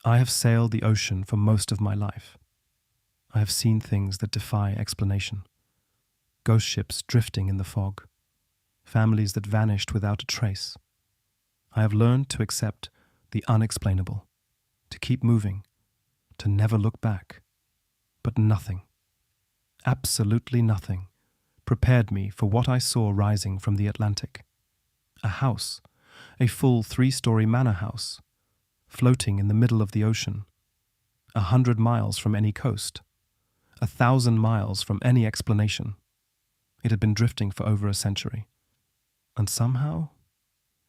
I have sailed the ocean for most of my life. I have seen things that defy explanation. Ghost ships drifting in the fog. Families that vanished without a trace. I have learned to accept the unexplainable, to keep moving, to never look back. But nothing, absolutely nothing, prepared me for what I saw rising from the Atlantic. A house, a full three-storey manor house, floating in the middle of the ocean, 100 miles from any coast, 1,000 miles from any explanation. It had been drifting for over a century. And somehow,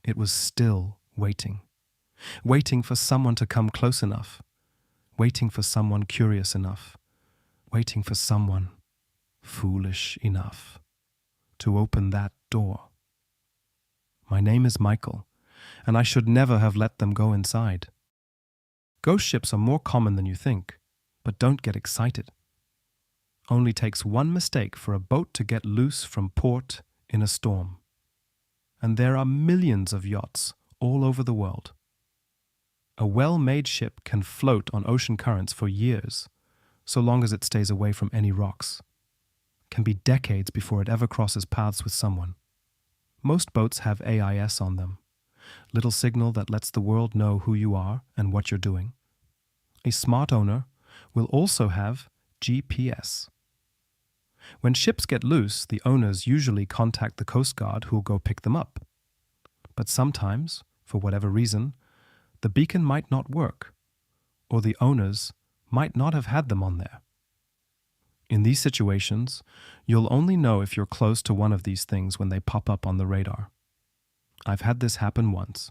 it was still waiting. Waiting for someone to come close enough. Waiting for someone curious enough. Waiting for someone foolish enough to open that door. My name is Michael, and I should never have let them go inside. Ghost ships are more common than you think, but don't get excited. Only takes one mistake for a boat to get loose from port in a storm. And there are millions of yachts all over the world. A well-made ship can float on ocean currents for years, so long as it stays away from any rocks. Can be decades before it ever crosses paths with someone. Most boats have AIS on them, little signal that lets the world know who you are and what you're doing. A smart owner will also have GPS. When ships get loose, the owners usually contact the Coast Guard who'll go pick them up. But sometimes, for whatever reason, the beacon might not work, or the owners might not have had them on there. In these situations, you'll only know if you're close to one of these things when they pop up on the radar. I've had this happen once,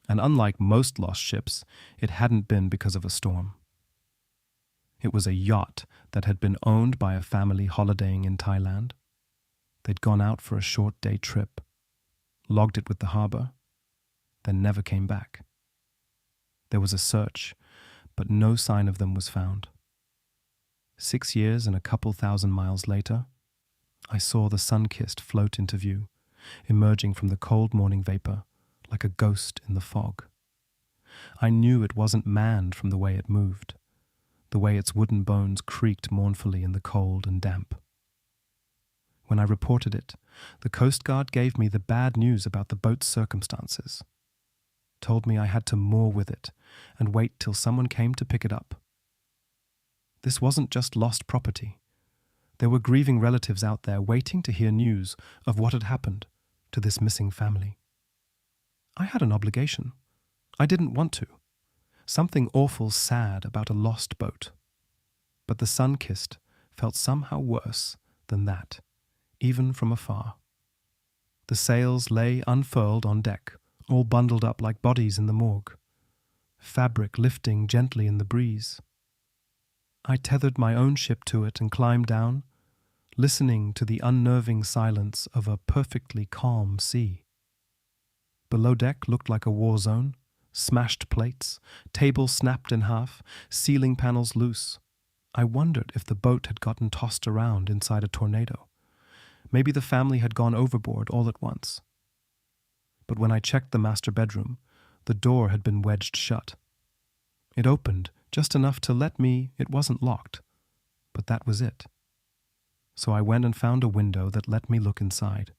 and unlike most lost ships, it hadn't been because of a storm. It was a yacht that had been owned by a family holidaying in Thailand. They'd gone out for a short day trip, logged it with the harbor, then never came back. There was a search, but no sign of them was found. 6 years and a couple thousand miles later, I saw the sun-kissed float into view, emerging from the cold morning vapor like a ghost in the fog. I knew it wasn't manned from the way it moved, the way its wooden bones creaked mournfully in the cold and damp. When I reported it, the Coast Guard gave me the bad news about the boat's circumstances, told me I had to moor with it and wait till someone came to pick it up. This wasn't just lost property. There were grieving relatives out there waiting to hear news of what had happened to this missing family. I had an obligation. I didn't want to. Something awful sad about a lost boat. But the sun-kissed felt somehow worse than that, even from afar. The sails lay unfurled on deck, all bundled up like bodies in the morgue, fabric lifting gently in the breeze. I tethered my own ship to it and climbed down, listening to the unnerving silence of a perfectly calm sea. Below deck looked like a war zone, smashed plates, tables snapped in half, ceiling panels loose. I wondered if the boat had gotten tossed around inside a tornado. Maybe the family had gone overboard all at once. But when I checked the master bedroom, the door had been wedged shut. It opened just enough to let me, it wasn't locked, but that was it. So I went and found a window that let me look inside.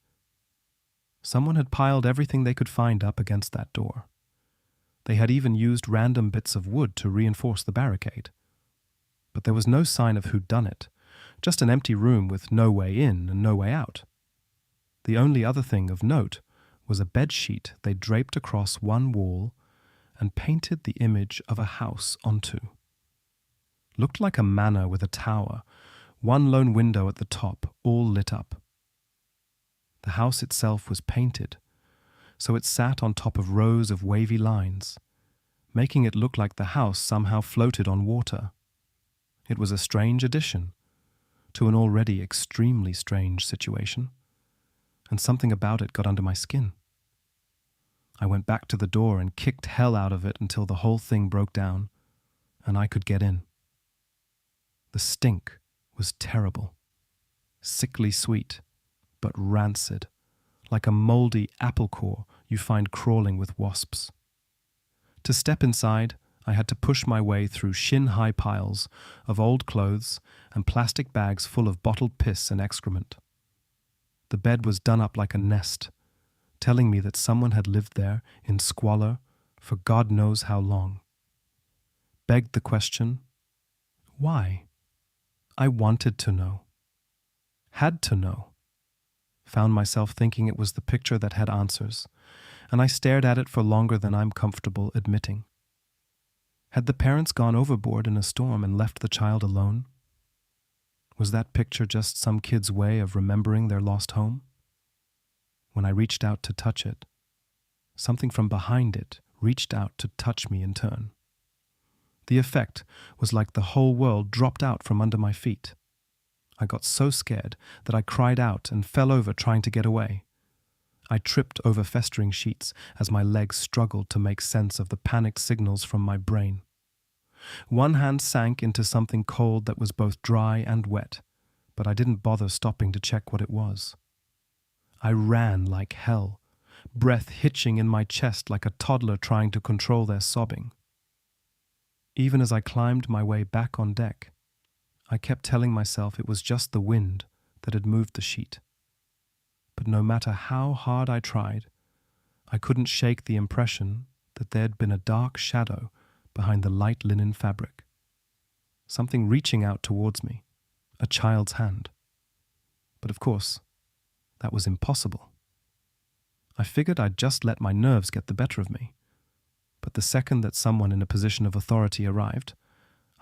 Someone had piled everything they could find up against that door. They had even used random bits of wood to reinforce the barricade. But there was no sign of who'd done it, just an empty room with no way in and no way out. The only other thing of note was a bedsheet they draped across one wall and painted the image of a house onto. Looked like a manor with a tower, one lone window at the top, all lit up. The house itself was painted, so it sat on top of rows of wavy lines, making it look like the house somehow floated on water. It was a strange addition to an already extremely strange situation, and something about it got under my skin. I went back to the door and kicked hell out of it until the whole thing broke down, and I could get in. The stink was terrible, sickly sweet, but rancid, like a moldy apple core you find crawling with wasps. To step inside, I had to push my way through shin-high piles of old clothes and plastic bags full of bottled piss and excrement. The bed was done up like a nest, telling me that someone had lived there in squalor for God knows how long. Begged the question, why? I wanted to know. Had to know. Found myself thinking it was the picture that had answers, and I stared at it for longer than I'm comfortable admitting. Had the parents gone overboard in a storm and left the child alone? Was that picture just some kid's way of remembering their lost home? When I reached out to touch it, something from behind it reached out to touch me in turn. The effect was like the whole world dropped out from under my feet. I got so scared that I cried out and fell over trying to get away. I tripped over festering sheets as my legs struggled to make sense of the panicked signals from my brain. One hand sank into something cold that was both dry and wet, but I didn't bother stopping to check what it was. I ran like hell, breath hitching in my chest like a toddler trying to control their sobbing. Even as I climbed my way back on deck, I kept telling myself it was just the wind that had moved the sheet. But no matter how hard I tried, I couldn't shake the impression that there had been a dark shadow behind the light linen fabric. Something reaching out towards me, a child's hand. But of course, that was impossible. I figured I'd just let my nerves get the better of me. But the second that someone in a position of authority arrived,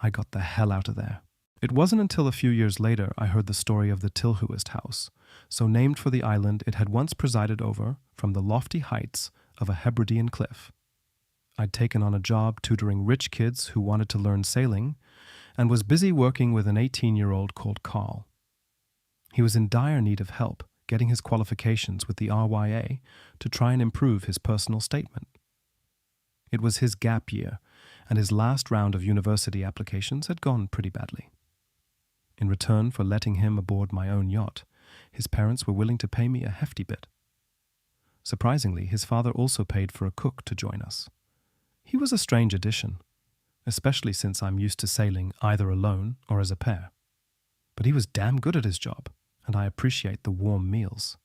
I got the hell out of there. It wasn't until a few years later I heard the story of the Tilhuist house, so named for the island it had once presided over from the lofty heights of a Hebridean cliff. I'd taken on a job tutoring rich kids who wanted to learn sailing and was busy working with an 18-year-old called Carl. He was in dire need of help getting his qualifications with the RYA to try and improve his personal statement. It was his gap year, and his last round of university applications had gone pretty badly. In return for letting him aboard my own yacht, his parents were willing to pay me a hefty bit. Surprisingly, his father also paid for a cook to join us. He was a strange addition, especially since I'm used to sailing either alone or as a pair. But he was damn good at his job, and I appreciate the warm meals.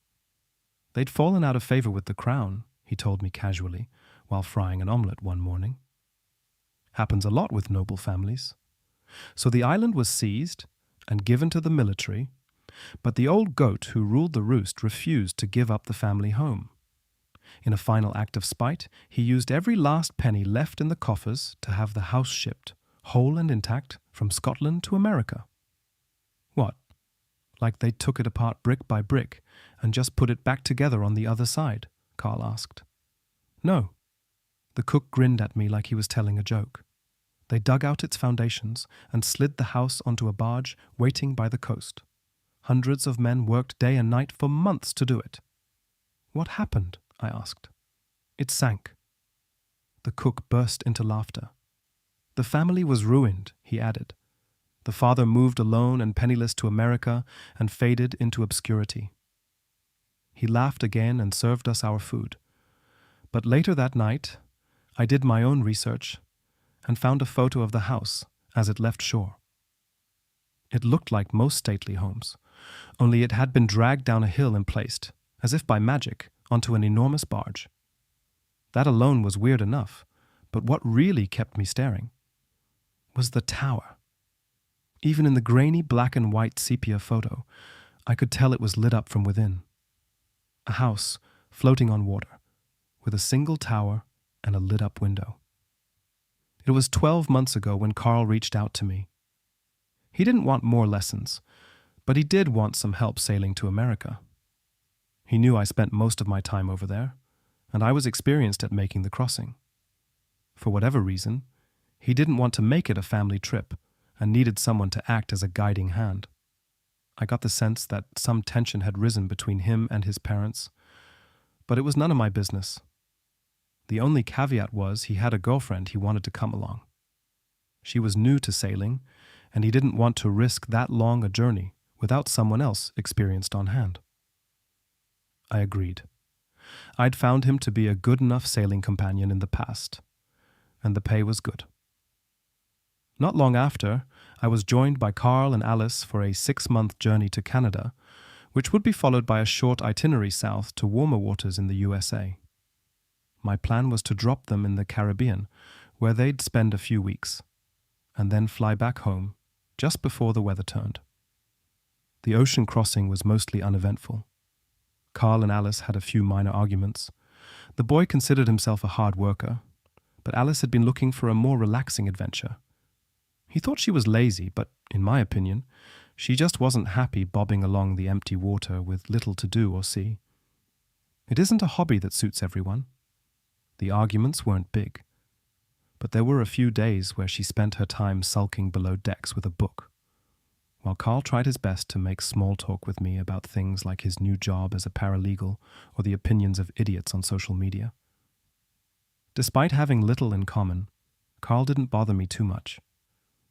They'd fallen out of favor with the crown, he told me casually, while frying an omelette one morning. Happens a lot with noble families. So the island was seized and given to the military, but the old goat who ruled the roost refused to give up the family home. In a final act of spite, he used every last penny left in the coffers to have the house shipped, whole and intact, from Scotland to America. What? Like they took it apart brick by brick and just put it back together on the other side? Carl asked. No. The cook grinned at me like he was telling a joke. They dug out its foundations and slid the house onto a barge waiting by the coast. Hundreds of men worked day and night for months to do it. What happened? I asked. It sank. The cook burst into laughter. The family was ruined, he added. The father moved alone and penniless to America and faded into obscurity. He laughed again and served us our food. But later that night, I did my own research and found a photo of the house as it left shore. It looked like most stately homes, only it had been dragged down a hill and placed, as if by magic, onto an enormous barge. That alone was weird enough, but what really kept me staring was the tower. Even in the grainy black and white sepia photo, I could tell it was lit up from within. A house floating on water, with a single tower and a lit-up window. It was 12 months ago when Carl reached out to me. He didn't want more lessons, but he did want some help sailing to America. He knew I spent most of my time over there, and I was experienced at making the crossing. For whatever reason, he didn't want to make it a family trip and needed someone to act as a guiding hand. I got the sense that some tension had risen between him and his parents, but it was none of my business. The only caveat was he had a girlfriend he wanted to come along. She was new to sailing, and he didn't want to risk that long a journey without someone else experienced on hand. I agreed. I'd found him to be a good enough sailing companion in the past, and the pay was good. Not long after, I was joined by Carl and Alice for a 6-month journey to Canada, which would be followed by a short itinerary south to warmer waters in the USA. My plan was to drop them in the Caribbean, where they'd spend a few weeks, and then fly back home just before the weather turned. The ocean crossing was mostly uneventful. Carl and Alice had a few minor arguments. The boy considered himself a hard worker, but Alice had been looking for a more relaxing adventure. He thought she was lazy, but, in my opinion, she just wasn't happy bobbing along the empty water with little to do or see. It isn't a hobby that suits everyone. The arguments weren't big, but there were a few days where she spent her time sulking below decks with a book, while Carl tried his best to make small talk with me about things like his new job as a paralegal or the opinions of idiots on social media. Despite having little in common, Carl didn't bother me too much.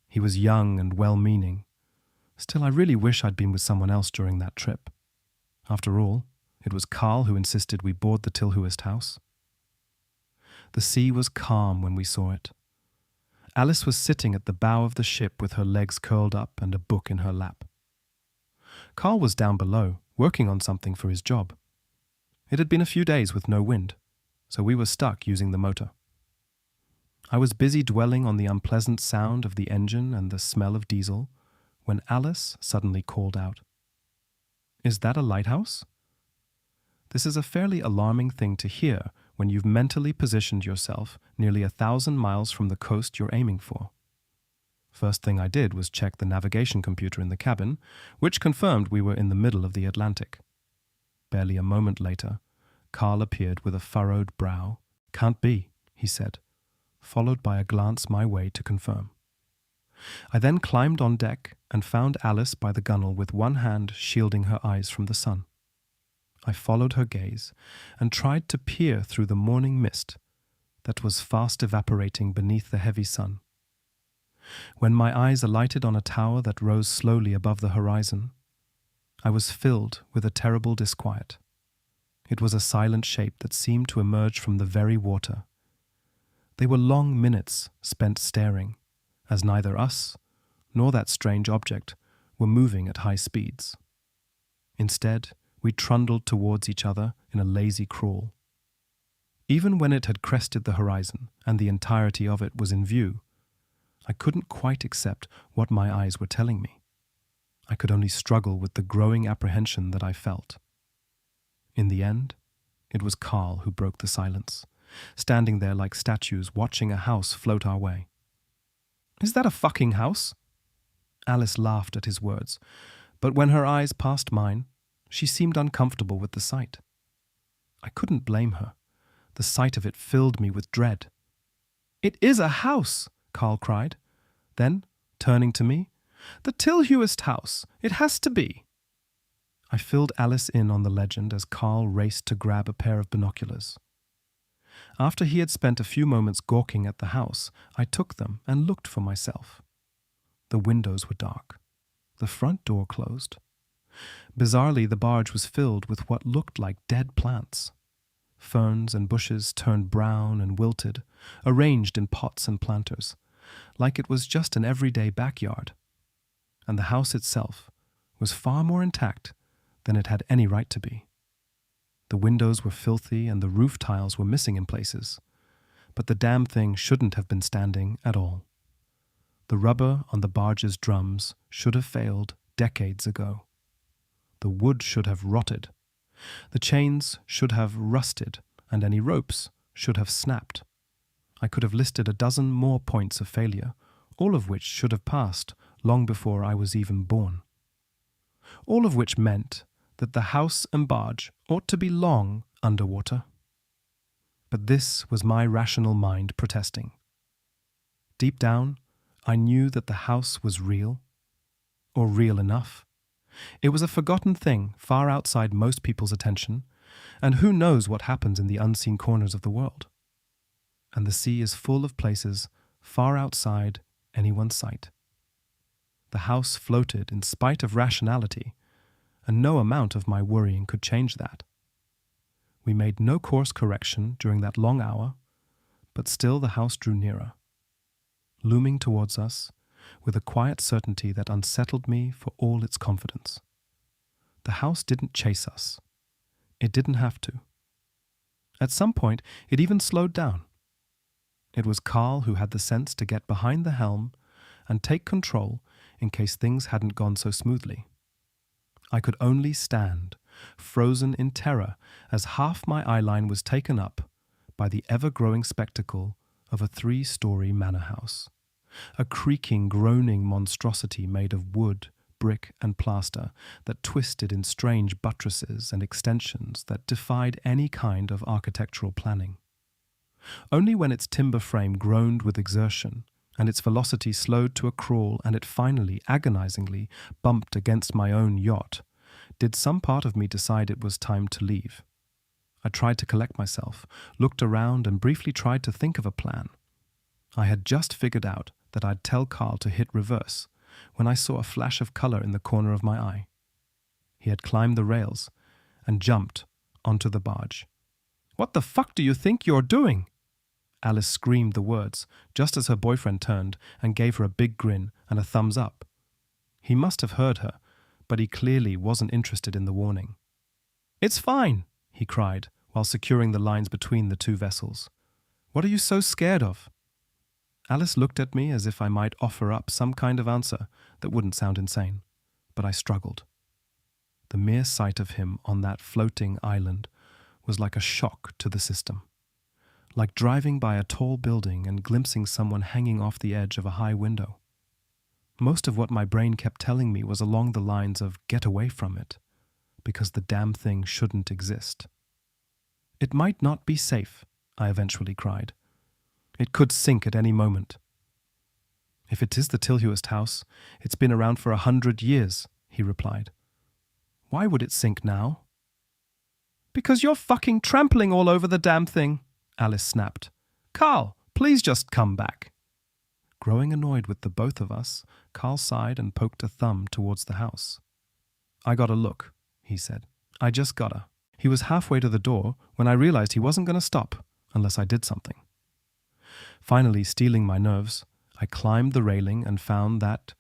He was young and well-meaning. Still, I really wish I'd been with someone else during that trip. After all, it was Carl who insisted we board the Tilhuist house. The sea was calm when we saw it. Alice was sitting at the bow of the ship with her legs curled up and a book in her lap. Carl was down below, working on something for his job. It had been a few days with no wind, so we were stuck using the motor. I was busy dwelling on the unpleasant sound of the engine and the smell of diesel when Alice suddenly called out, "Is that a lighthouse?" This is a fairly alarming thing to hear when you've mentally positioned yourself nearly 1,000 miles from the coast you're aiming for. First thing I did was check the navigation computer in the cabin, which confirmed we were in the middle of the Atlantic. Barely a moment later, Carl appeared with a furrowed brow. "Can't be," he said, followed by a glance my way to confirm. I then climbed on deck and found Alice by the gunwale with one hand shielding her eyes from the sun. I followed her gaze and tried to peer through the morning mist that was fast evaporating beneath the heavy sun. When my eyes alighted on a tower that rose slowly above the horizon, I was filled with a terrible disquiet. It was a silent shape that seemed to emerge from the very water. They were long minutes spent staring, as neither us nor that strange object were moving at high speeds. Instead, we trundled towards each other in a lazy crawl. Even when it had crested the horizon and the entirety of it was in view, I couldn't quite accept what my eyes were telling me. I could only struggle with the growing apprehension that I felt. In the end, it was Carl who broke the silence, standing there like statues watching a house float our way. "Is that a fucking house?" Alice laughed at his words, but when her eyes passed mine, she seemed uncomfortable with the sight. I couldn't blame her. The sight of it filled me with dread. "It is a house!" Carl cried. Then, turning to me, "The Tilhuist house! It has to be!" I filled Alice in on the legend as Carl raced to grab a pair of binoculars. After he had spent a few moments gawking at the house, I took them and looked for myself. The windows were dark. The front door closed. Bizarrely, the barge was filled with what looked like dead plants. Ferns and bushes turned brown and wilted, arranged in pots and planters, like it was just an everyday backyard. And the house itself was far more intact than it had any right to be. The windows were filthy and the roof tiles were missing in places, but the damn thing shouldn't have been standing at all. The rubber on the barge's drums should have failed decades ago. The wood should have rotted. The chains should have rusted, and any ropes should have snapped. I could have listed a dozen more points of failure, all of which should have passed long before I was even born. All of which meant that the house and barge ought to be long underwater. But this was my rational mind protesting. Deep down, I knew that the house was real, or real enough. It was a forgotten thing far outside most people's attention, and who knows what happens in the unseen corners of the world. And the sea is full of places far outside anyone's sight. The house floated in spite of rationality, and no amount of my worrying could change that. We made no course correction during that long hour, but still the house drew nearer. Looming towards us, with a quiet certainty that unsettled me for all its confidence. The house didn't chase us. It didn't have to. At some point, it even slowed down. It was Carl who had the sense to get behind the helm and take control in case things hadn't gone so smoothly. I could only stand, frozen in terror, as half my eyeline was taken up by the ever-growing spectacle of a 3-story manor house, a creaking, groaning monstrosity made of wood, brick and plaster that twisted in strange buttresses and extensions that defied any kind of architectural planning. Only when its timber frame groaned with exertion and its velocity slowed to a crawl and it finally, agonizingly, bumped against my own yacht, did some part of me decide it was time to leave. I tried to collect myself, looked around and briefly tried to think of a plan. I had just figured out that I'd tell Carl to hit reverse when I saw a flash of color in the corner of my eye. He had climbed the rails and jumped onto the barge. "What the fuck do you think you're doing?" Alice screamed the words just as her boyfriend turned and gave her a big grin and a thumbs up. He must have heard her, but he clearly wasn't interested in the warning. "It's fine," he cried while securing the lines between the two vessels. "What are you so scared of?" Alice looked at me as if I might offer up some kind of answer that wouldn't sound insane, but I struggled. The mere sight of him on that floating island was like a shock to the system, like driving by a tall building and glimpsing someone hanging off the edge of a high window. Most of what my brain kept telling me was along the lines of get away from it, because the damn thing shouldn't exist. "It might not be safe," I eventually cried. "It could sink at any moment." "If it is the Tilhurst house, it's been around for 100 years, he replied. "Why would it sink now?" "Because you're fucking trampling all over the damn thing," Alice snapped. "Carl, please just come back." Growing annoyed with the both of us, Carl sighed and poked a thumb towards the house. "I gotta look," he said. "I just gotta." He was halfway to the door when I realized he wasn't going to stop unless I did something. Finally, steeling my nerves, I climbed the railing and found that,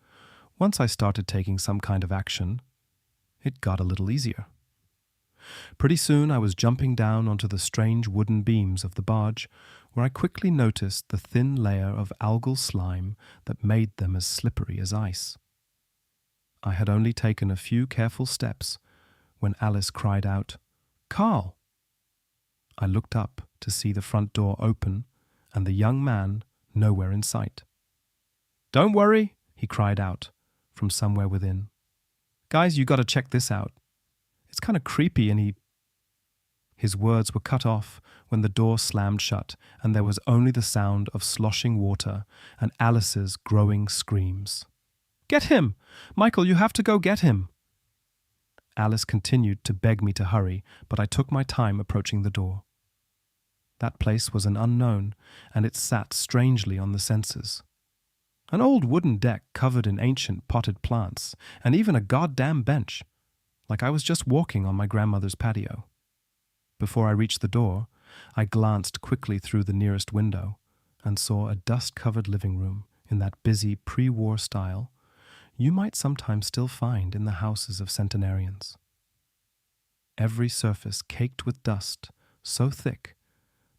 once I started taking some kind of action, it got a little easier. Pretty soon I was jumping down onto the strange wooden beams of the barge, where I quickly noticed the thin layer of algal slime that made them as slippery as ice. I had only taken a few careful steps when Alice cried out, "Carl!" I looked up to see the front door open and the young man nowhere in sight. "Don't worry," he cried out from somewhere within. "Guys, you gotta check this out. It's kind of creepy," and His words were cut off when the door slammed shut and there was only the sound of sloshing water and Alice's growing screams. "Get him! Michael, you have to go get him!" Alice continued to beg me to hurry, but I took my time approaching the door. That place was an unknown, and it sat strangely on the senses. An old wooden deck covered in ancient potted plants, and even a goddamn bench, like I was just walking on my grandmother's patio. Before I reached the door, I glanced quickly through the nearest window and saw a dust-covered living room in that busy pre-war style you might sometimes still find in the houses of centenarians. Every surface caked with dust so thick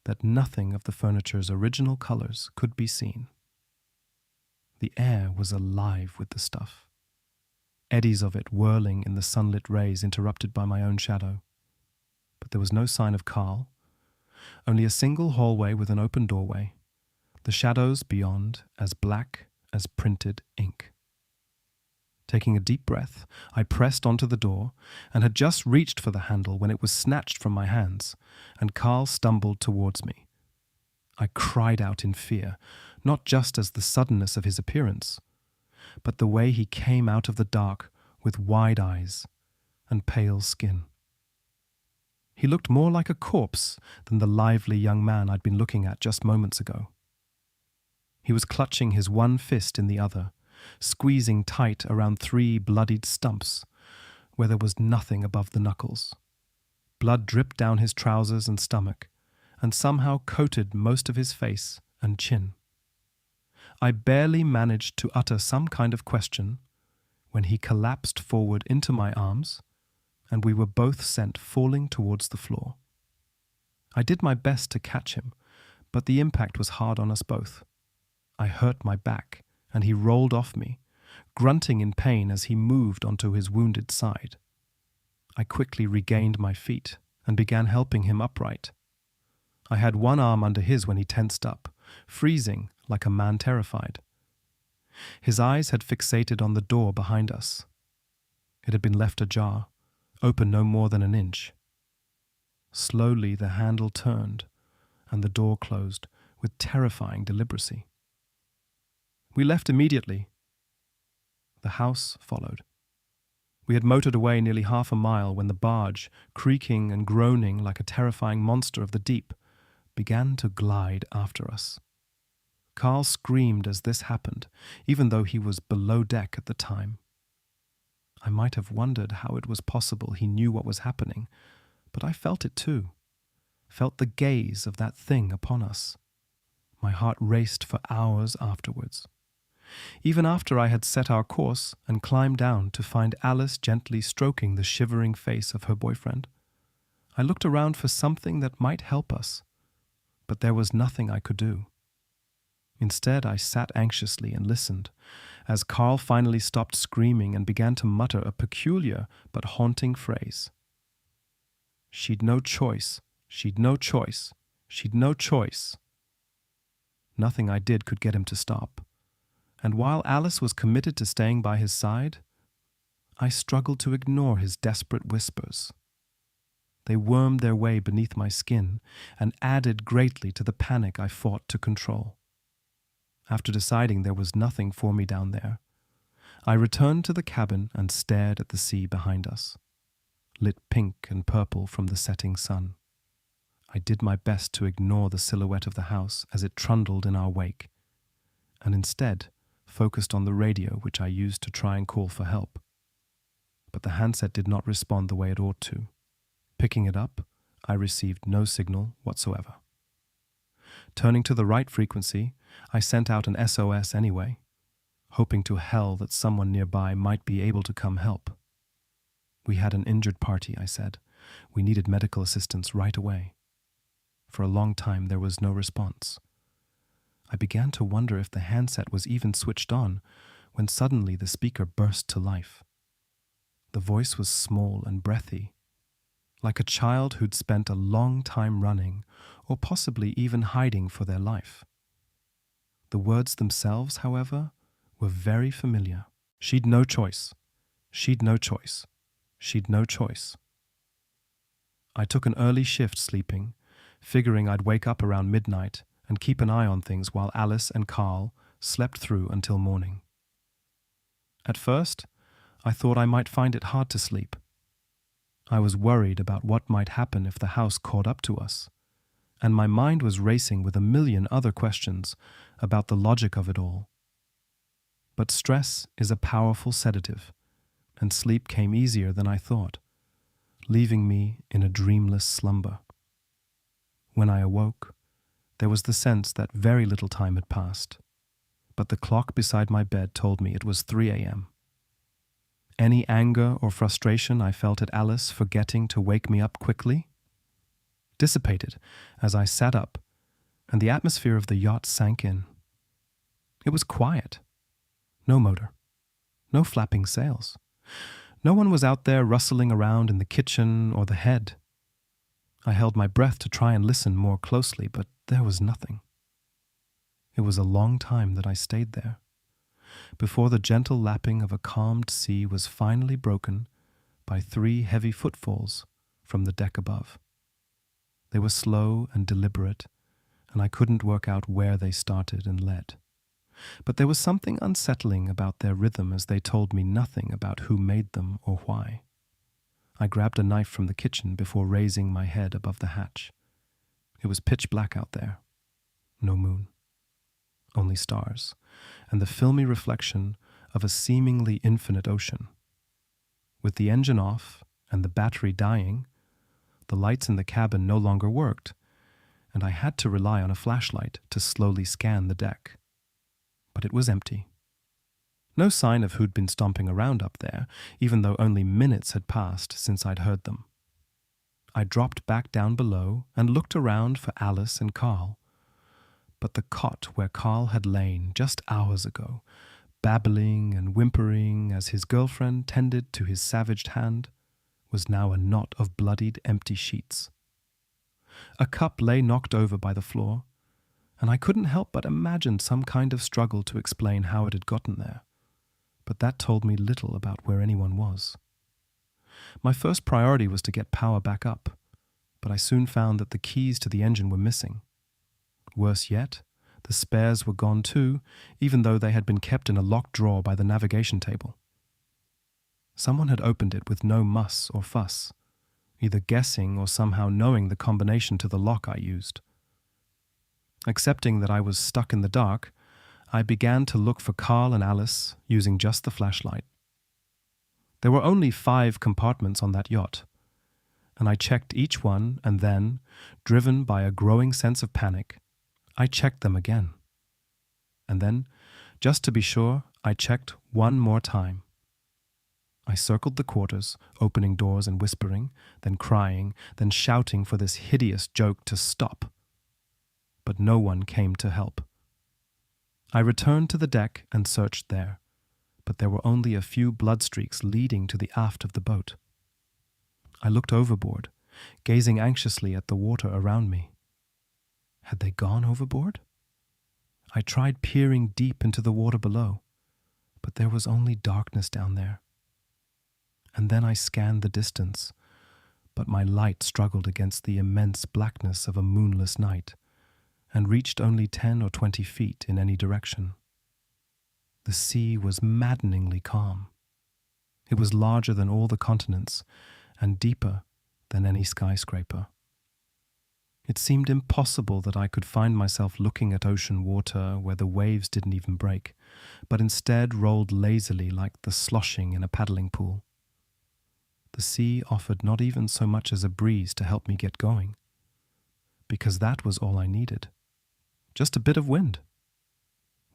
that nothing of the furniture's original colors could be seen. The air was alive with the stuff, eddies of it whirling in the sunlit rays interrupted by my own shadow. But there was no sign of Carl, only a single hallway with an open doorway, the shadows beyond as black as printed ink. Taking a deep breath, I pressed onto the door and had just reached for the handle when it was snatched from my hands, and Carl stumbled towards me. I cried out in fear, not just as the suddenness of his appearance, but the way he came out of the dark with wide eyes and pale skin. He looked more like a corpse than the lively young man I'd been looking at just moments ago. He was clutching his one fist in the other, squeezing tight around 3 bloodied stumps, where there was nothing above the knuckles. Blood dripped down his trousers and stomach, and somehow coated most of his face and chin. I barely managed to utter some kind of question when he collapsed forward into my arms, and we were both sent falling towards the floor. I did my best to catch him, but the impact was hard on us both. I hurt my back, and he rolled off me, grunting in pain as he moved onto his wounded side. I quickly regained my feet and began helping him upright. I had one arm under his when he tensed up, freezing like a man terrified. His eyes had fixated on the door behind us. It had been left ajar, open no more than an inch. Slowly the handle turned, and the door closed with terrifying deliberacy. We left immediately. The house followed. We had motored away nearly half a mile when the barge, creaking and groaning like a terrifying monster of the deep, began to glide after us. Carl screamed as this happened, even though he was below deck at the time. I might have wondered how it was possible he knew what was happening, but I felt it too, felt the gaze of that thing upon us. My heart raced for hours afterwards. Even after I had set our course and climbed down to find Alice gently stroking the shivering face of her boyfriend, I looked around for something that might help us, but there was nothing I could do. Instead, I sat anxiously and listened as Carl finally stopped screaming and began to mutter a peculiar but haunting phrase. She'd no choice, she'd no choice, she'd no choice. Nothing I did could get him to stop, and while Alice was committed to staying by his side, I struggled to ignore his desperate whispers. They wormed their way beneath my skin and added greatly to the panic I fought to control. After deciding there was nothing for me down there, I returned to the cabin and stared at the sea behind us, lit pink and purple from the setting sun. I did my best to ignore the silhouette of the house as it trundled in our wake, and instead focused on the radio which I used to try and call for help. But the handset did not respond the way it ought to. Picking it up, I received no signal whatsoever. Turning to the right frequency, I sent out an SOS anyway, hoping to hell that someone nearby might be able to come help. We had an injured party, I said. We needed medical assistance right away. For a long time there was no response. I began to wonder if the handset was even switched on when suddenly the speaker burst to life. The voice was small and breathy, like a child who'd spent a long time running or possibly even hiding for their life. The words themselves, however, were very familiar. She'd no choice. She'd no choice. She'd no choice. I took an early shift sleeping, figuring I'd wake up around midnight and keep an eye on things while Alice and Carl slept through until morning. At first, I thought I might find it hard to sleep. I was worried about what might happen if the house caught up to us, and my mind was racing with a million other questions about the logic of it all. But stress is a powerful sedative, and sleep came easier than I thought, leaving me in a dreamless slumber. When I awoke, there was the sense that very little time had passed, but the clock beside my bed told me it was 3 a.m. Any anger or frustration I felt at Alice for getting to wake me up quickly dissipated as I sat up and the atmosphere of the yacht sank in. It was quiet. No motor. No flapping sails. No one was out there rustling around in the kitchen or the head. I held my breath to try and listen more closely, but there was nothing. It was a long time that I stayed there, before the gentle lapping of a calmed sea was finally broken by 3 heavy footfalls from the deck above. They were slow and deliberate, and I couldn't work out where they started and led. But there was something unsettling about their rhythm as they told me nothing about who made them or why. I grabbed a knife from the kitchen before raising my head above the hatch. It was pitch black out there. No moon. Only stars, and the filmy reflection of a seemingly infinite ocean. With the engine off and the battery dying, the lights in the cabin no longer worked, and I had to rely on a flashlight to slowly scan the deck. but it was empty. No sign of who'd been stomping around up there, even though only minutes had passed since I'd heard them. I dropped back down below and looked around for Alice and Carl. But the cot where Carl had lain just hours ago, babbling and whimpering as his girlfriend tended to his savaged hand, was now a knot of bloodied empty sheets. A cup lay knocked over by the floor, and I couldn't help but imagine some kind of struggle to explain how it had gotten there. But that told me little about where anyone was. My first priority was to get power back up, but I soon found that the keys to the engine were missing. Worse yet, the spares were gone too, even though they had been kept in a locked drawer by the navigation table. Someone had opened it with no muss or fuss, either guessing or somehow knowing the combination to the lock I used. Accepting that I was stuck in the dark, I began to look for Carl and Alice using just the flashlight. There were only 5 compartments on that yacht, and I checked each one, and then, driven by a growing sense of panic, I checked them again. And then, just to be sure, I checked one more time. I circled the quarters, opening doors and whispering, then crying, then shouting for this hideous joke to stop. But no one came to help. I returned to the deck and searched there, but there were only a few blood streaks leading to the aft of the boat. I looked overboard, gazing anxiously at the water around me. Had they gone overboard? I tried peering deep into the water below, but there was only darkness down there. And then I scanned the distance, but my light struggled against the immense blackness of a moonless night, and reached only 10 or 20 feet in any direction. The sea was maddeningly calm. It was larger than all the continents, and deeper than any skyscraper. It seemed impossible that I could find myself looking at ocean water where the waves didn't even break, but instead rolled lazily like the sloshing in a paddling pool. The sea offered not even so much as a breeze to help me get going, because that was all I needed. Just a bit of wind.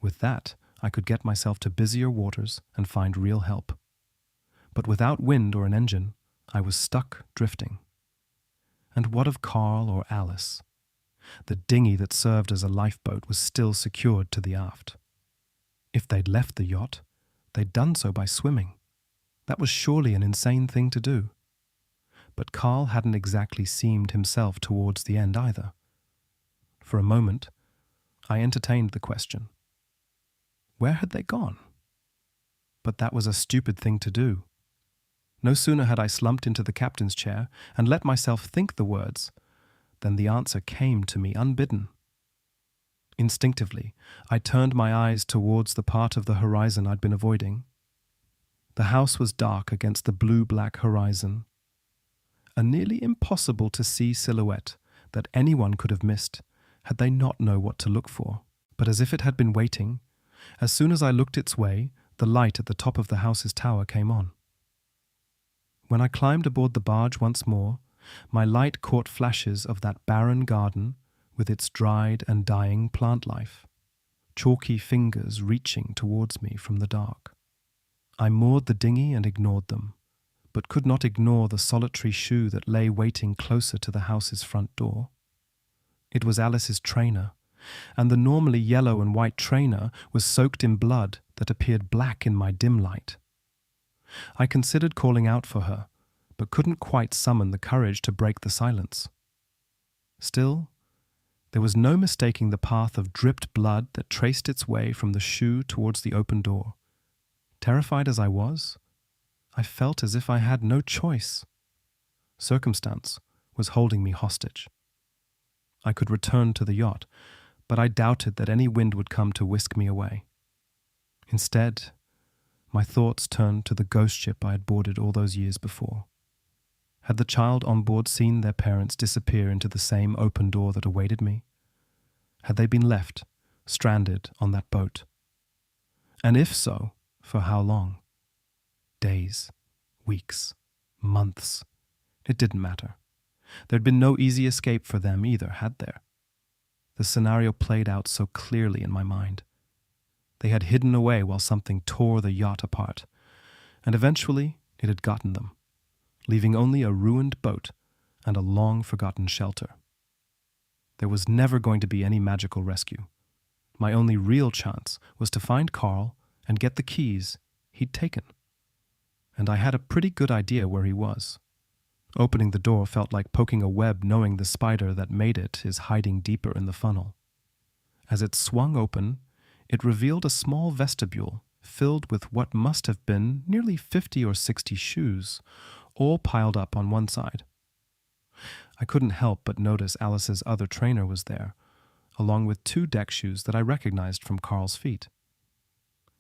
With that, I could get myself to busier waters and find real help. But without wind or an engine, I was stuck drifting. And what of Carl or Alice? The dinghy that served as a lifeboat was still secured to the aft. If they'd left the yacht, they'd done so by swimming. That was surely an insane thing to do. But Carl hadn't exactly seemed himself towards the end either. For a moment, I entertained the question. Where had they gone? But that was a stupid thing to do. No sooner had I slumped into the captain's chair and let myself think the words than the answer came to me unbidden. Instinctively, I turned my eyes towards the part of the horizon I'd been avoiding. The house was dark against the blue-black horizon, a nearly impossible to see silhouette that anyone could have missed had they not known what to look for. But as if it had been waiting, as soon as I looked its way, the light at the top of the house's tower came on. When I climbed aboard the barge once more, my light caught flashes of that barren garden with its dried and dying plant life, chalky fingers reaching towards me from the dark. I moored the dinghy and ignored them, but could not ignore the solitary shoe that lay waiting closer to the house's front door. It was Alice's trainer, and the normally yellow and white trainer was soaked in blood that appeared black in my dim light. I considered calling out for her, but couldn't quite summon the courage to break the silence. Still, there was no mistaking the path of dripped blood that traced its way from the shoe towards the open door. Terrified as I was, I felt as if I had no choice. Circumstance was holding me hostage. I could return to the yacht, but I doubted that any wind would come to whisk me away. Instead, my thoughts turned to the ghost ship I had boarded all those years before. Had the child on board seen their parents disappear into the same open door that awaited me? Had they been left, stranded on that boat? And if so, for how long? Days, weeks, months. It didn't matter. There'd been no easy escape for them either, had there? The scenario played out so clearly in my mind. They had hidden away while something tore the yacht apart, and eventually it had gotten them, leaving only a ruined boat and a long-forgotten shelter. There was never going to be any magical rescue. My only real chance was to find Carl and get the keys he'd taken. And I had a pretty good idea where he was. Opening the door felt like poking a web, knowing the spider that made it is hiding deeper in the funnel. As it swung open, it revealed a small vestibule filled with what must have been nearly 50 or 60 shoes, all piled up on one side. I couldn't help but notice Alice's other trainer was there, along with 2 deck shoes that I recognized from Carl's feet.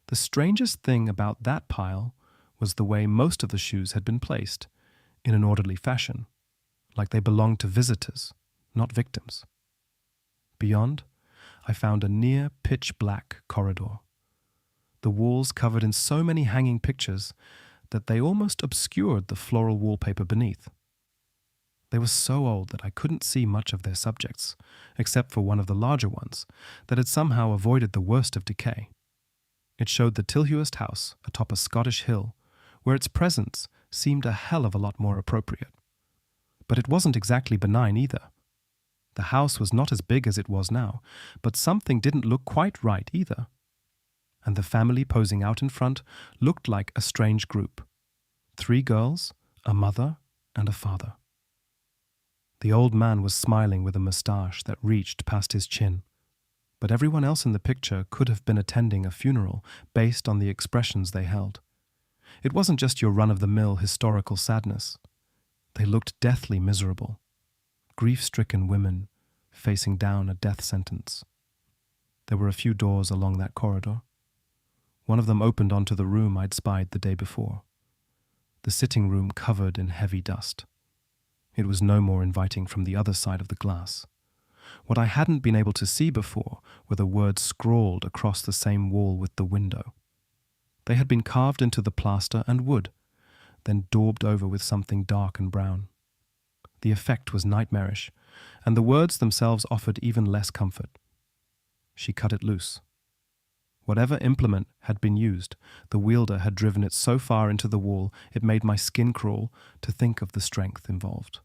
The strangest thing about that pile was the way most of the shoes had been placed, in an orderly fashion, like they belonged to visitors, not victims. Beyond, I found a near pitch-black corridor, the walls covered in so many hanging pictures that they almost obscured the floral wallpaper beneath. They were so old that I couldn't see much of their subjects, except for one of the larger ones that had somehow avoided the worst of decay. It showed the Tilhurst house atop a Scottish hill, where its presence seemed a hell of a lot more appropriate. But it wasn't exactly benign either. The house was not as big as it was now, but something didn't look quite right either. And the family posing out in front looked like a strange group. 3 girls, a mother, and a father. The old man was smiling with a moustache that reached past his chin, but everyone else in the picture could have been attending a funeral based on the expressions they held. It wasn't just your run-of-the-mill historical sadness. They looked deathly miserable, grief-stricken women facing down a death sentence. There were a few doors along that corridor. One of them opened onto the room I'd spied the day before, the sitting room covered in heavy dust. It was no more inviting from the other side of the glass. What I hadn't been able to see before were the words scrawled across the same wall with the window. They had been carved into the plaster and wood, then daubed over with something dark and brown. The effect was nightmarish, and the words themselves offered even less comfort. She cut it loose. Whatever implement had been used, the wielder had driven it so far into the wall it made my skin crawl to think of the strength involved.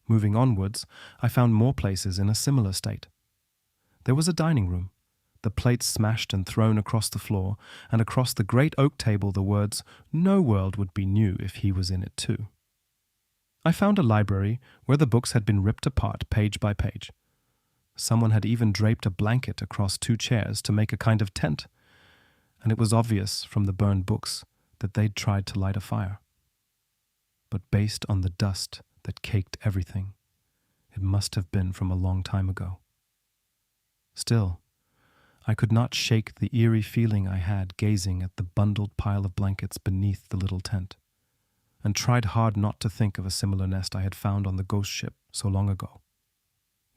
Moving onwards, I found more places in a similar state. There was a dining room, the plates smashed and thrown across the floor, and across the great oak table the words, "No world would be new if he was in it too." I found a library where the books had been ripped apart page by page. Someone had even draped a blanket across 2 chairs to make a kind of tent, and it was obvious from the burned books that they'd tried to light a fire. But based on the dust that caked everything, it must have been from a long time ago. Still, I could not shake the eerie feeling I had gazing at the bundled pile of blankets beneath the little tent, and tried hard not to think of a similar nest I had found on the ghost ship so long ago.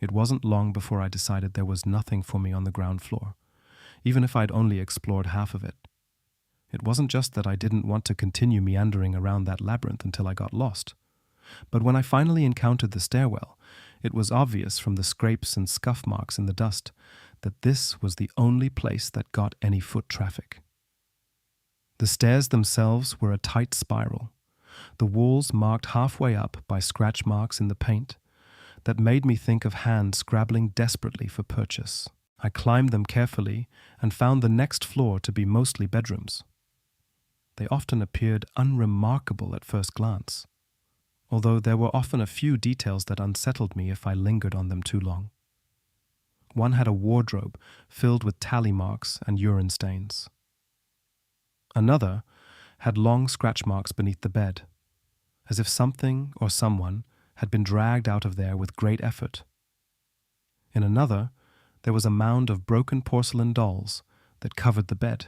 It wasn't long before I decided there was nothing for me on the ground floor, even if I'd only explored half of it. It wasn't just that I didn't want to continue meandering around that labyrinth until I got lost, but when I finally encountered the stairwell, it was obvious from the scrapes and scuff marks in the dust that this was the only place that got any foot traffic. The stairs themselves were a tight spiral, the walls marked halfway up by scratch marks in the paint that made me think of hands scrabbling desperately for purchase. I climbed them carefully and found the next floor to be mostly bedrooms. They often appeared unremarkable at first glance, although there were often a few details that unsettled me if I lingered on them too long. One had a wardrobe filled with tally marks and urine stains. Another had long scratch marks beneath the bed, as if something or someone had been dragged out of there with great effort. In another, there was a mound of broken porcelain dolls that covered the bed,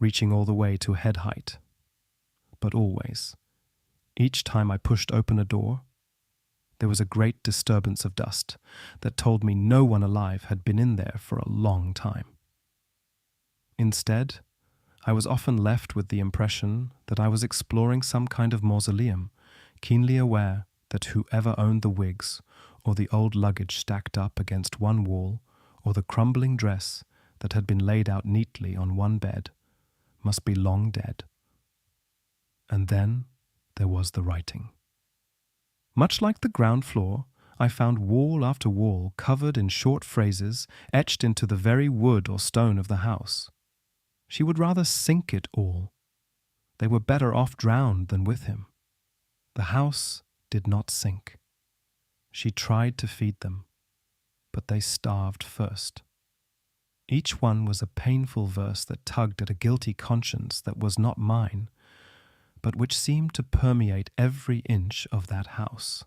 reaching all the way to head height. But always, each time I pushed open a door, there was a great disturbance of dust that told me no one alive had been in there for a long time. Instead, I was often left with the impression that I was exploring some kind of mausoleum, keenly aware that whoever owned the wigs or the old luggage stacked up against one wall or the crumbling dress that had been laid out neatly on one bed must be long dead. And then there was the writing. Much like the ground floor, I found wall after wall covered in short phrases etched into the very wood or stone of the house. She would rather sink it all. They were better off drowned than with him. The house did not sink. She tried to feed them, but they starved first. Each one was a painful verse that tugged at a guilty conscience that was not mine, but which seemed to permeate every inch of that house.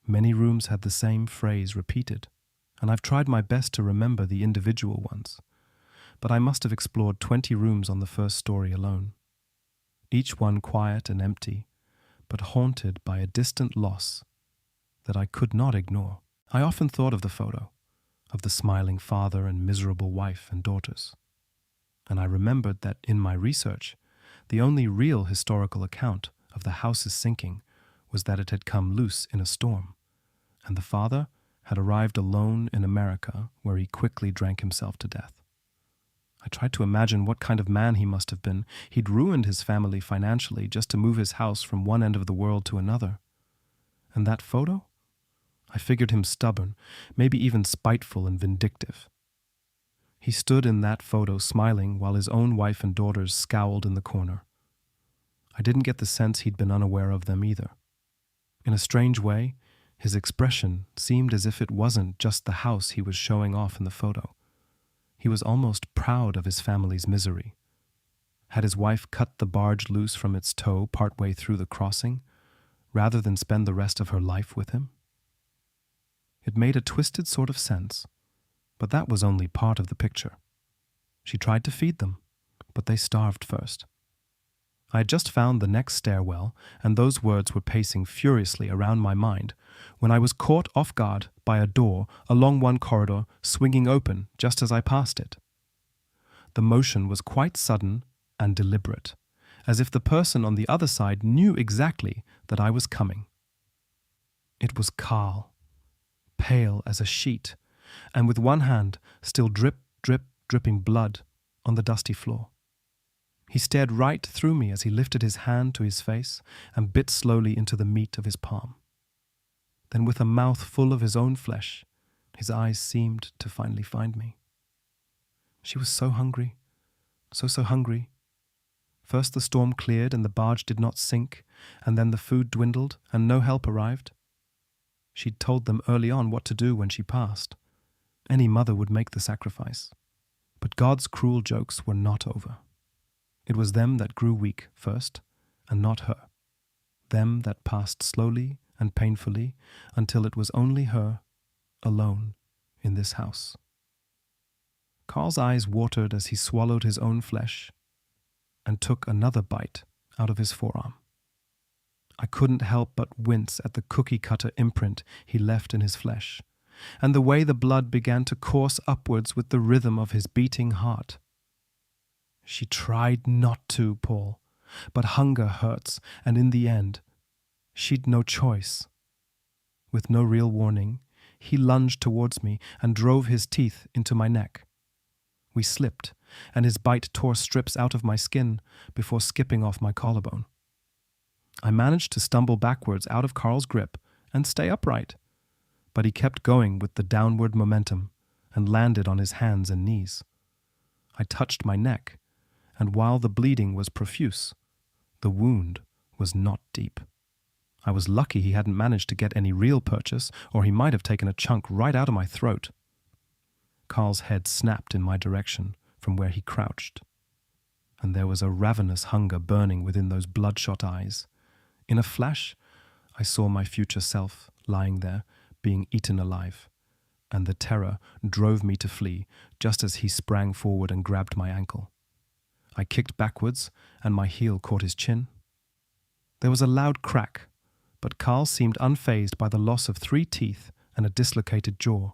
Many rooms had the same phrase repeated, and I've tried my best to remember the individual ones, but I must have explored 20 rooms on the first story alone. Each one quiet and empty, but haunted by a distant loss that I could not ignore. I often thought of the photo, of the smiling father and miserable wife and daughters, and I remembered that in my research, the only real historical account of the house's sinking was that it had come loose in a storm, and the father had arrived alone in America, where he quickly drank himself to death. I tried to imagine what kind of man he must have been. He'd ruined his family financially just to move his house from one end of the world to another. And that photo? I figured him stubborn, maybe even spiteful and vindictive. He stood in that photo smiling while his own wife and daughters scowled in the corner. I didn't get the sense he'd been unaware of them either. In a strange way, his expression seemed as if it wasn't just the house he was showing off in the photo. He was almost proud of his family's misery. Had his wife cut the barge loose from its tow partway through the crossing, rather than spend the rest of her life with him? It made a twisted sort of sense, but that was only part of the picture. She tried to feed them, but they starved first. I had just found the next stairwell, and those words were pacing furiously around my mind when I was caught off guard by a door along one corridor swinging open just as I passed it. The motion was quite sudden and deliberate, as if the person on the other side knew exactly that I was coming. It was Carl, pale as a sheet, and with one hand still dripping blood on the dusty floor. He stared right through me as he lifted his hand to his face and bit slowly into the meat of his palm. Then, with a mouth full of his own flesh, his eyes seemed to finally find me. She was so hungry, so hungry. First the storm cleared and the barge did not sink, and then the food dwindled and no help arrived. She'd told them early on what to do when she passed. Any mother would make the sacrifice. But God's cruel jokes were not over. It was them that grew weak first, and not her. Them that passed slowly and painfully until it was only her, alone, in this house. Carl's eyes watered as he swallowed his own flesh and took another bite out of his forearm. I couldn't help but wince at the cookie-cutter imprint he left in his flesh, and the way the blood began to course upwards with the rhythm of his beating heart. She tried not to, Paul, but hunger hurts, and in the end, she'd no choice. With no real warning, he lunged towards me and drove his teeth into my neck. We slipped, and his bite tore strips out of my skin before skipping off my collarbone. I managed to stumble backwards out of Carl's grip and stay upright, but he kept going with the downward momentum and landed on his hands and knees. I touched my neck, and while the bleeding was profuse, the wound was not deep. I was lucky he hadn't managed to get any real purchase, or he might have taken a chunk right out of my throat. Carl's head snapped in my direction from where he crouched, and there was a ravenous hunger burning within those bloodshot eyes. In a flash, I saw my future self lying there, being eaten alive, and the terror drove me to flee just as he sprang forward and grabbed my ankle. I kicked backwards, and my heel caught his chin. There was a loud crack, but Carl seemed unfazed by the loss of 3 teeth and a dislocated jaw.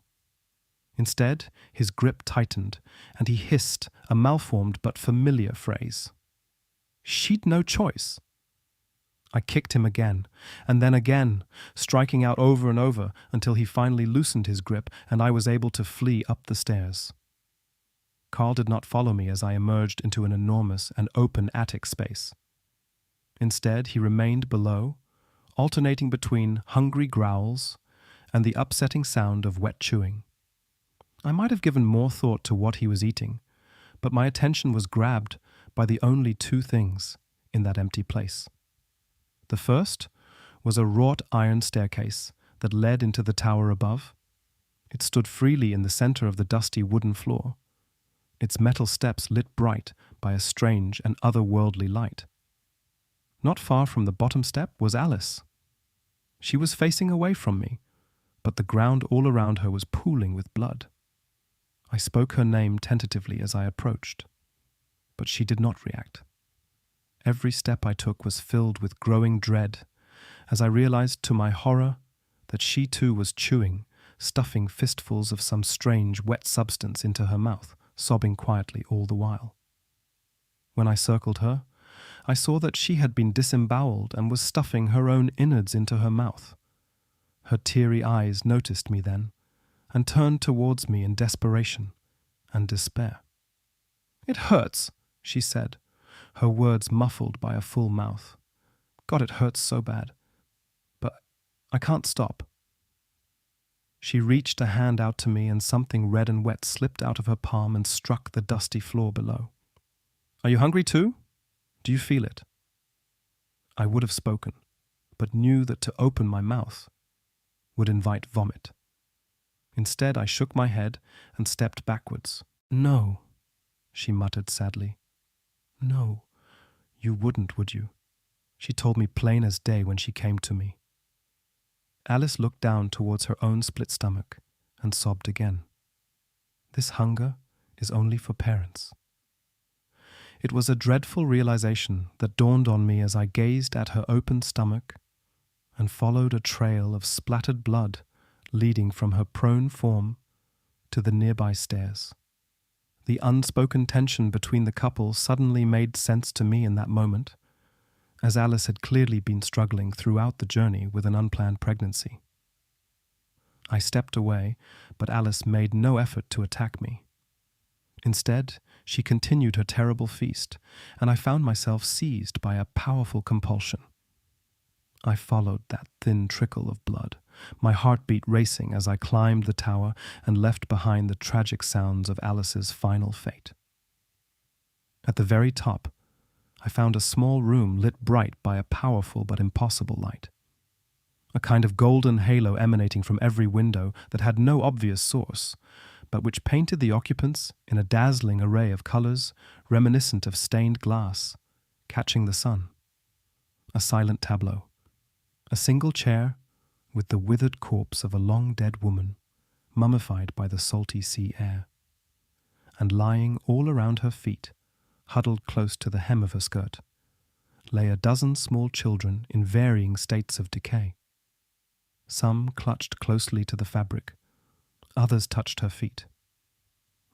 Instead, his grip tightened, and he hissed a malformed but familiar phrase. She'd no choice. I kicked him again, and then again, striking out over and over until he finally loosened his grip and I was able to flee up the stairs. Carl did not follow me as I emerged into an enormous and open attic space. Instead, he remained below, alternating between hungry growls and the upsetting sound of wet chewing. I might have given more thought to what he was eating, but my attention was grabbed by the only two things in that empty place. The first was a wrought iron staircase that led into the tower above. It stood freely in the center of the dusty wooden floor, its metal steps lit bright by a strange and otherworldly light. Not far from the bottom step was Alice. She was facing away from me, but the ground all around her was pooling with blood. I spoke her name tentatively as I approached, but she did not react. Every step I took was filled with growing dread as I realized to my horror that she too was chewing, stuffing fistfuls of some strange wet substance into her mouth, sobbing quietly all the while. When I circled her, I saw that she had been disemboweled and was stuffing her own innards into her mouth. Her teary eyes noticed me then, and turned towards me in desperation and despair. "It hurts," she said, her words muffled by a full mouth. "God, it hurts so bad. But I can't stop." She reached a hand out to me and something red and wet slipped out of her palm and struck the dusty floor below. "Are you hungry too? Do you feel it?" I would have spoken, but knew that to open my mouth would invite vomit. Instead, I shook my head and stepped backwards. "No," she muttered sadly. "No, you wouldn't, would you?" She told me plain as day when she came to me. Alice looked down towards her own split stomach and sobbed again. This hunger is only for parents. It was a dreadful realization that dawned on me as I gazed at her open stomach and followed a trail of splattered blood leading from her prone form to the nearby stairs. The unspoken tension between the couple suddenly made sense to me in that moment, as Alice had clearly been struggling throughout the journey with an unplanned pregnancy. I stepped away, but Alice made no effort to attack me. Instead, she continued her terrible feast, and I found myself seized by a powerful compulsion. I followed that thin trickle of blood, my heartbeat racing as I climbed the tower and left behind the tragic sounds of Alice's final fate. At the very top, I found a small room lit bright by a powerful but impossible light. A kind of golden halo emanating from every window that had no obvious source, but which painted the occupants in a dazzling array of colors reminiscent of stained glass, catching the sun. A silent tableau. A single chair with the withered corpse of a long-dead woman, mummified by the salty sea air. And lying all around her feet, huddled close to the hem of her skirt, lay a dozen small children in varying states of decay. Some clutched closely to the fabric, others touched her feet.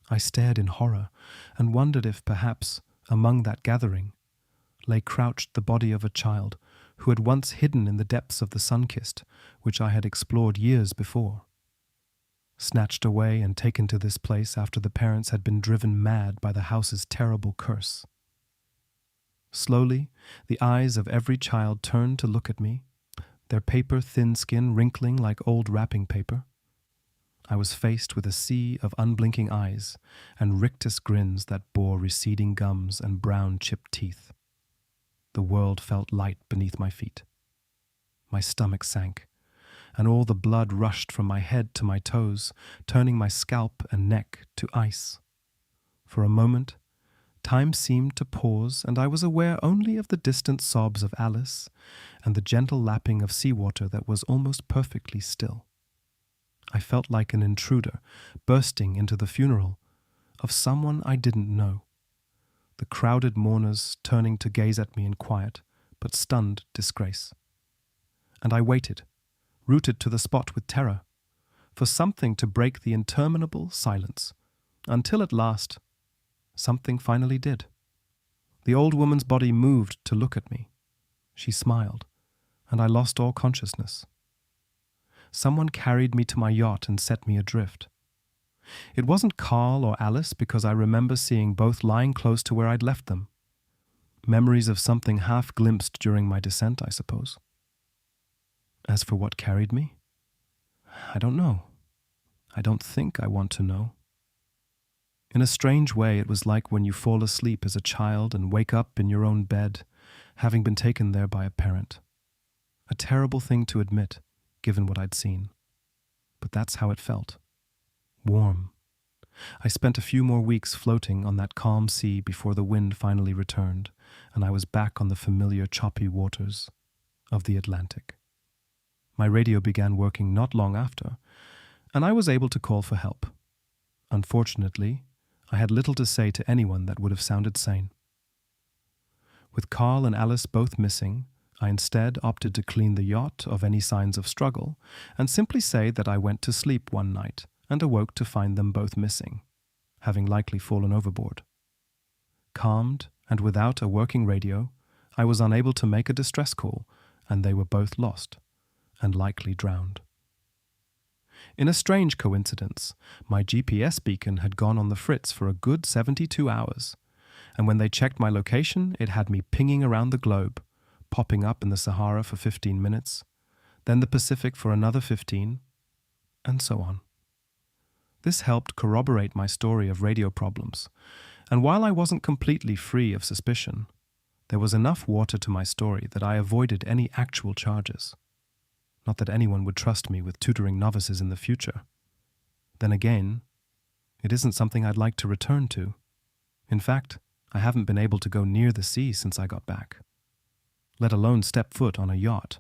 I stared in horror and wondered if perhaps, among that gathering, lay crouched the body of a child who had once hidden in the depths of the sun-kist, which I had explored years before. Snatched away and taken to this place after the parents had been driven mad by the house's terrible curse. Slowly, the eyes of every child turned to look at me, their paper-thin skin wrinkling like old wrapping paper. I was faced with a sea of unblinking eyes and rictus grins that bore receding gums and brown chipped teeth. The world felt light beneath my feet. My stomach sank, and all the blood rushed from my head to my toes, turning my scalp and neck to ice. For a moment, time seemed to pause, and I was aware only of the distant sobs of Alice and the gentle lapping of seawater that was almost perfectly still. I felt like an intruder bursting into the funeral of someone I didn't know. The crowded mourners turning to gaze at me in quiet, but stunned disgrace. And I waited, rooted to the spot with terror, for something to break the interminable silence, until at last, something finally did. The old woman's body moved to look at me. She smiled, and I lost all consciousness. Someone carried me to my yacht and set me adrift. It wasn't Carl or Alice because I remember seeing both lying close to where I'd left them. Memories of something half glimpsed during my descent, I suppose. As for what carried me, I don't know. I don't think I want to know. In a strange way, it was like when you fall asleep as a child and wake up in your own bed, having been taken there by a parent. A terrible thing to admit, given what I'd seen. But that's how it felt. Warm. I spent a few more weeks floating on that calm sea before the wind finally returned, and I was back on the familiar choppy waters of the Atlantic. My radio began working not long after, and I was able to call for help. Unfortunately, I had little to say to anyone that would have sounded sane. With Carl and Alice both missing, I instead opted to clean the yacht of any signs of struggle and simply say that I went to sleep one night and awoke to find them both missing, having likely fallen overboard. Calmed and without a working radio, I was unable to make a distress call, and they were both lost and likely drowned. In a strange coincidence, my GPS beacon had gone on the fritz for a good 72 hours, and when they checked my location, it had me pinging around the globe, popping up in the Sahara for 15 minutes, then the Pacific for another 15, and so on. This helped corroborate my story of radio problems, and while I wasn't completely free of suspicion, there was enough water to my story that I avoided any actual charges. Not that anyone would trust me with tutoring novices in the future. Then again, it isn't something I'd like to return to. In fact, I haven't been able to go near the sea since I got back, let alone step foot on a yacht.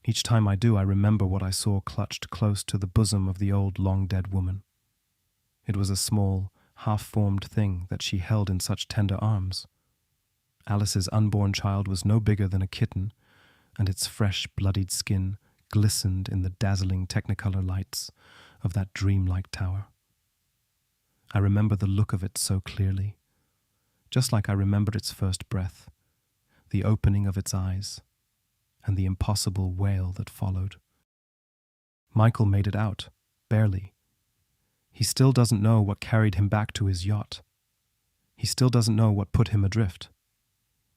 Each time I do, I remember what I saw clutched close to the bosom of the old long-dead woman. It was a small, half-formed thing that she held in such tender arms. Alice's unborn child was no bigger than a kitten, and its fresh, bloodied skin glistened in the dazzling technicolor lights of that dreamlike tower. I remember the look of it so clearly, just like I remembered its first breath, the opening of its eyes, and the impossible wail that followed. Michael made it out, barely. He still doesn't know what carried him back to his yacht. He still doesn't know what put him adrift.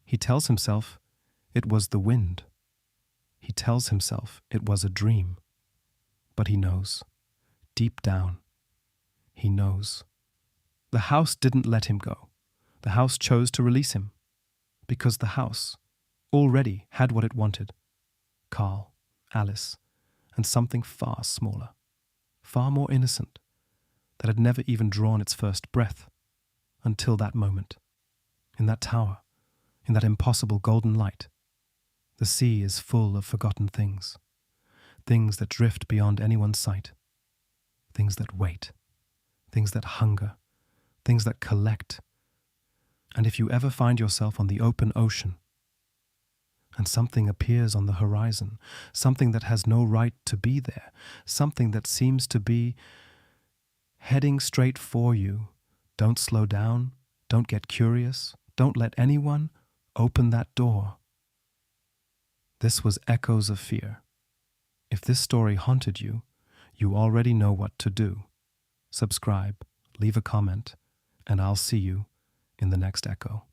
He tells himself it was the wind. He tells himself it was a dream. But he knows. Deep down, he knows. The house didn't let him go. The house chose to release him. Because the house already had what it wanted. Carl, Alice, and something far smaller, far more innocent, that had never even drawn its first breath until that moment. In that tower, in that impossible golden light, the sea is full of forgotten things, things that drift beyond anyone's sight, things that wait, things that hunger, things that collect. And if you ever find yourself on the open ocean, and something appears on the horizon, something that has no right to be there, something that seems to be heading straight for you, don't slow down, don't get curious, don't let anyone open that door. This was Echoes of Fear. If this story haunted you, you already know what to do. Subscribe, leave a comment, and I'll see you in the next echo.